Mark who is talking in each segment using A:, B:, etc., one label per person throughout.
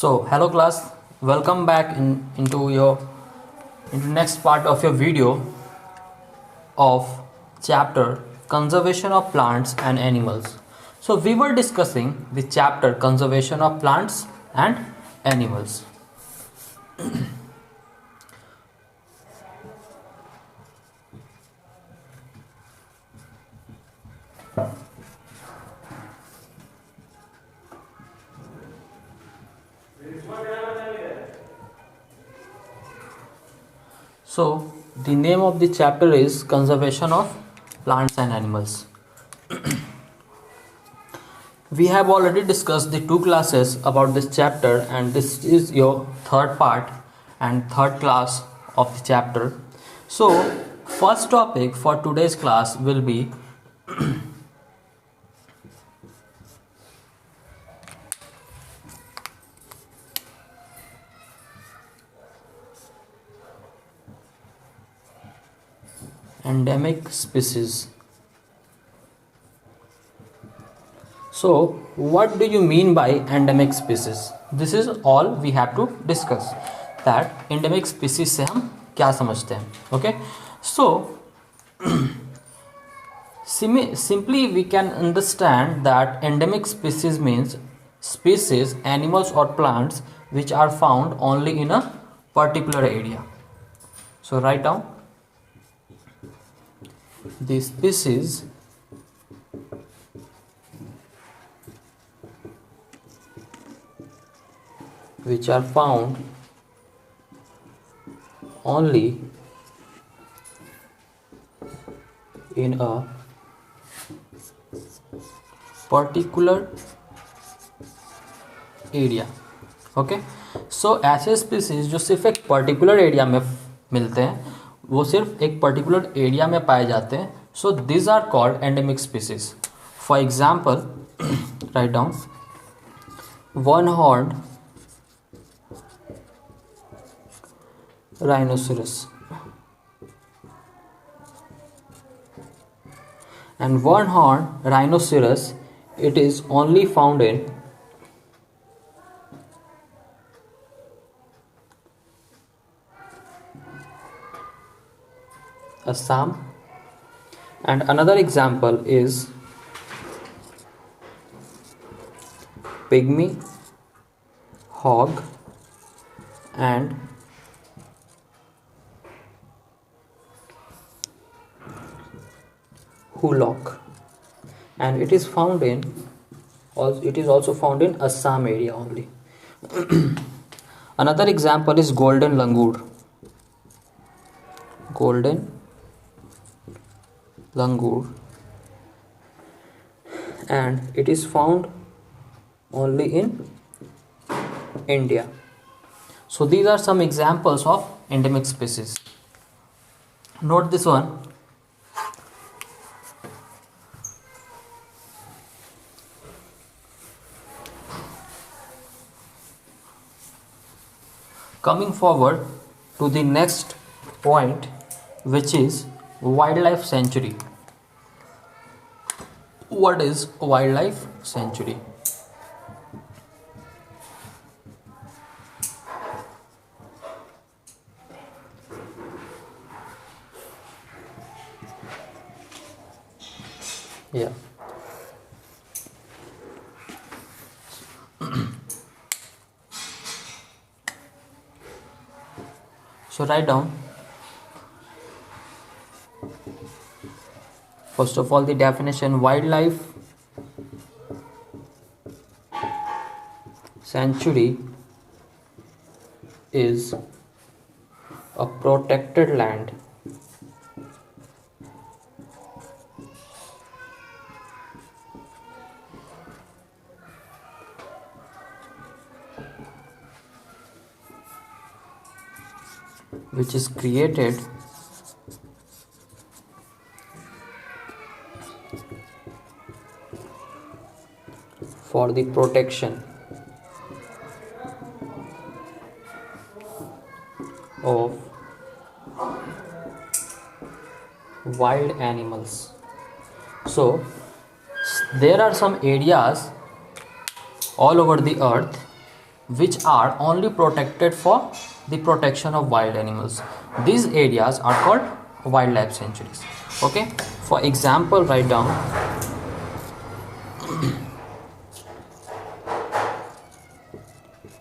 A: So hello class, welcome back into next part of your video of chapter conservation of plants and animals. So we were discussing the chapter conservation of plants and animals. So the name of the chapter is conservation of plants and animals. We have already discussed the two classes about this chapter, and this is your third part and third class of the chapter. So first topic for today's class will be endemic species. So what do you mean by endemic species? This is all we have to discuss, that endemic species से हम क्या समझते हैं. Okay, so simply we can understand that endemic species means species, animals or plants which are found only in a particular area. So write down the species which are found only in a particular area. Okay, so ऐसे species जो सिर्फ एक particular area में मिलते हैं, वो सिर्फ एक पर्टिकुलर एरिया में पाए जाते हैं. So this are called endemic species. For example, write down one horn rhinoceros and one horn rhinoceros, it is only found in Assam. And another example is pygmy hog and hulock, and it is also found in Assam area only. Another example is golden langur, and it is found only in India. So these are some examples of endemic species. Note this one. Coming forward to the next point, which is wildlife sanctuary. What is wildlife sanctuary? Yeah. So write down first of all the definition. Wildlife sanctuary is a protected land which is created for the protection of wild animals. So there are some areas all over the earth which are only protected for the protection of wild animals. These areas are called wildlife sanctuaries. Okay, for example, write down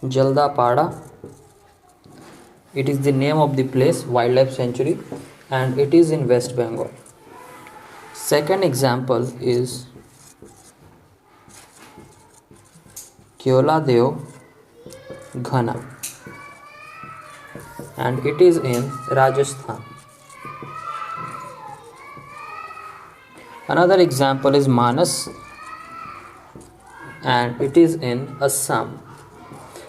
A: Jaldapada. It is the name of the place, wildlife sanctuary, and it is in West Bengal. Second example is Keoladeo Ghana, and it is in Rajasthan. Another example is Manas, and it is in Assam.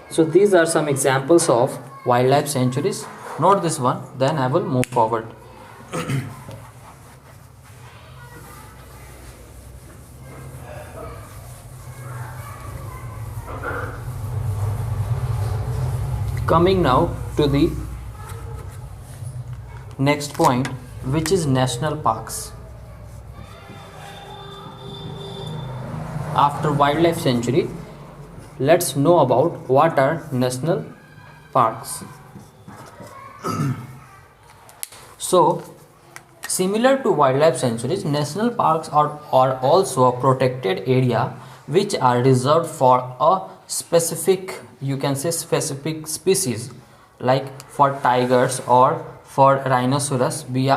A: So these are some examples of wildlife sanctuaries. Note this one, then I will move forward. Coming now to the next point, which is national parks. After wildlife sanctuary, let's know about what are national parks. So, similar to wildlife sanctuaries, national parks are also a protected area which are reserved for a specific, you can say specific species, like for tigers or for rhinoceros. We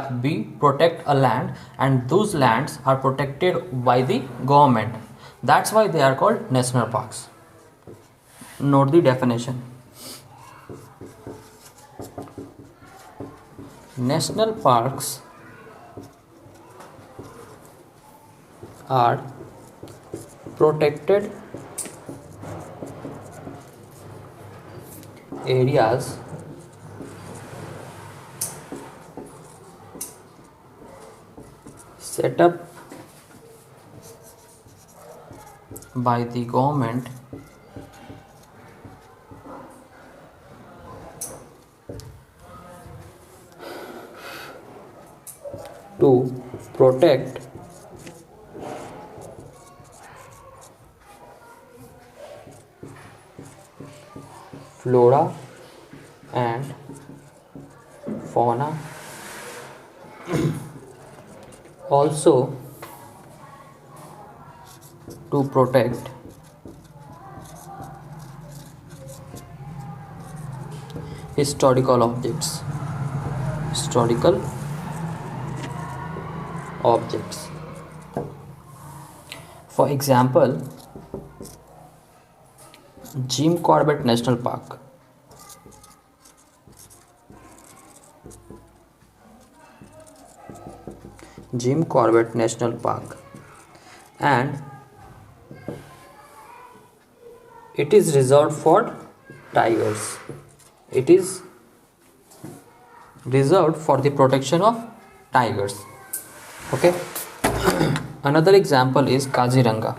A: protect a land, and those lands are protected by the government. That's why they are called national parks. Note the definition. National parks are protected areas set up by the government to protect flora and fauna, also to protect historical objects. For example, Jim Corbett National Park. Jim Corbett National Park, and it is reserved for tigers. It is reserved for the protection of tigers. Okay. Another example is Kaziranga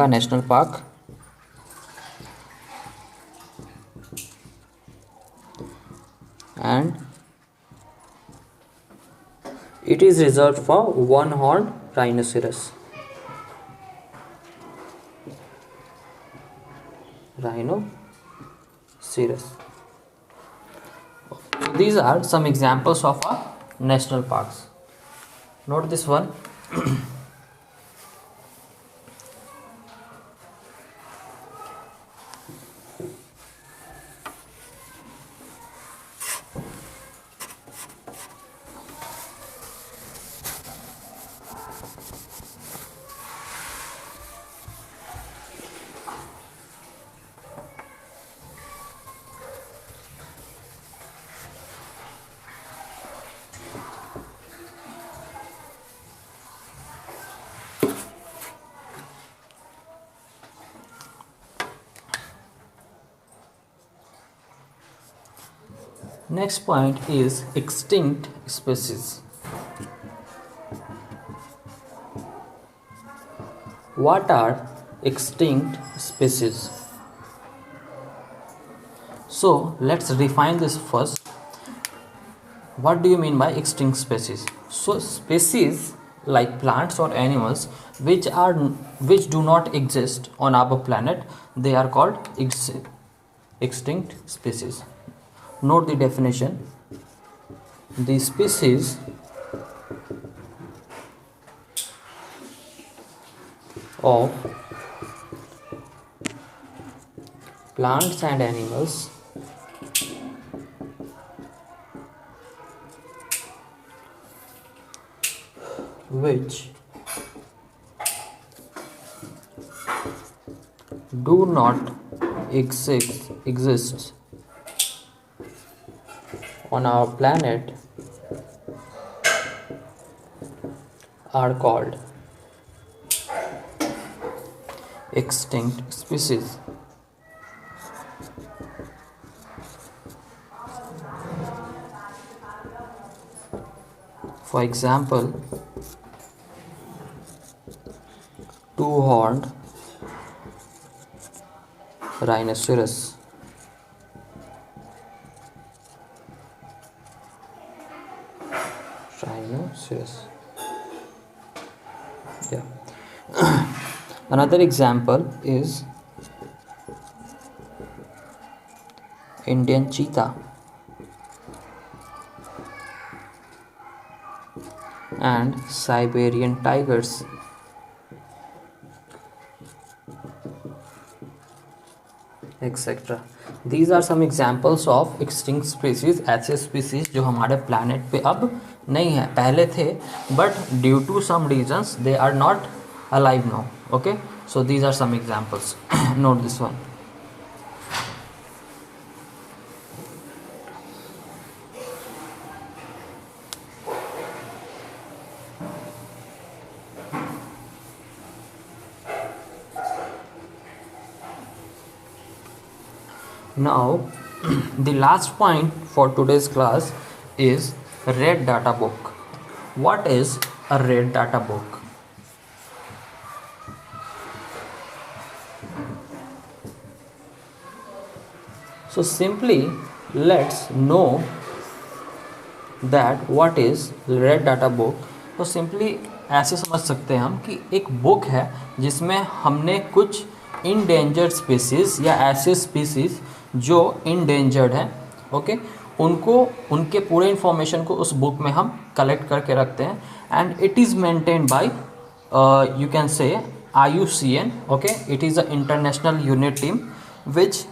A: National Park, and it is reserved for one-horned rhinoceros. So these are some examples of our national parks. Note this one. Next point is extinct species. What are extinct species? So let's define this first. What do you mean by extinct species? So species like plants or animals which do not exist on our planet, they are called extinct species. Note the definition. The species of plants and animals which do not exist on our planet are called extinct species. For example, two-horned rhinoceros, yeah. Another example is Indian cheetah and Siberian tigers. Etc. These are some examples of extinct species, ऐसे species जो हमारे planet पे अब नहीं है, पहले थे but due to some reasons they are not alive now. Okay, so these are some examples. Note this one. Now the last point for today's class is red data book. What is a red data book? So simply let's know that what is red data book. तो simply ऐसे समझ सकते हैं हम कि एक book है जिसमें हमने कुछ इंडेंजर्ड स्पीसीज या ऐसे स्पीसीज जो इंडेंजर्ड हैं, ओके, उनको उनके पूरे इन्फॉर्मेशन को उस बुक में हम कलेक्ट करके रखते हैं and it is maintained by you can say IUCN. Okay, it is an international unit team which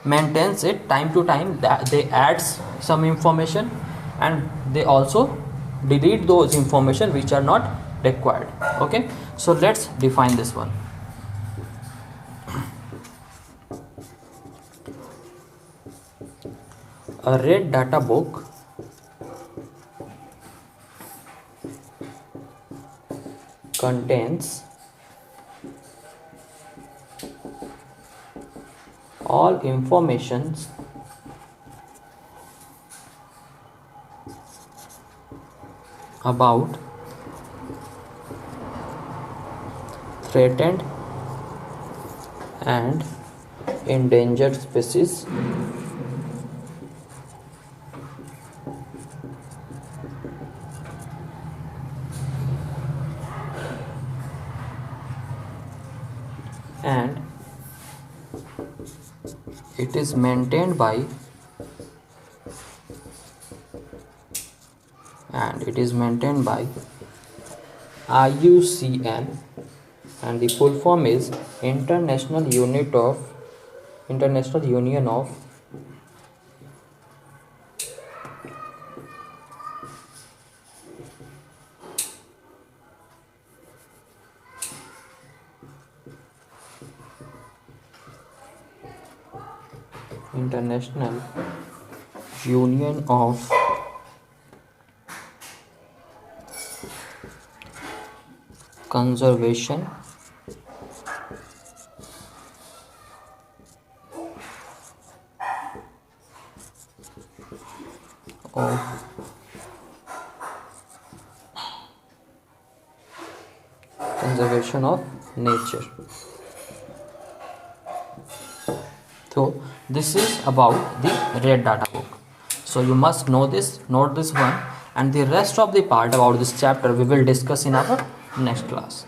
A: maintains it time to time. That they add some information and they also delete those information which are not required. Okay, so let's define this one. A red data book contains all informations about threatened and endangered species and it is maintained by IUCN, and the full form is International Union of Conservation of nature. So this is about the red data book. So you must note this one, and the rest of the part about this chapter we will discuss in our next class.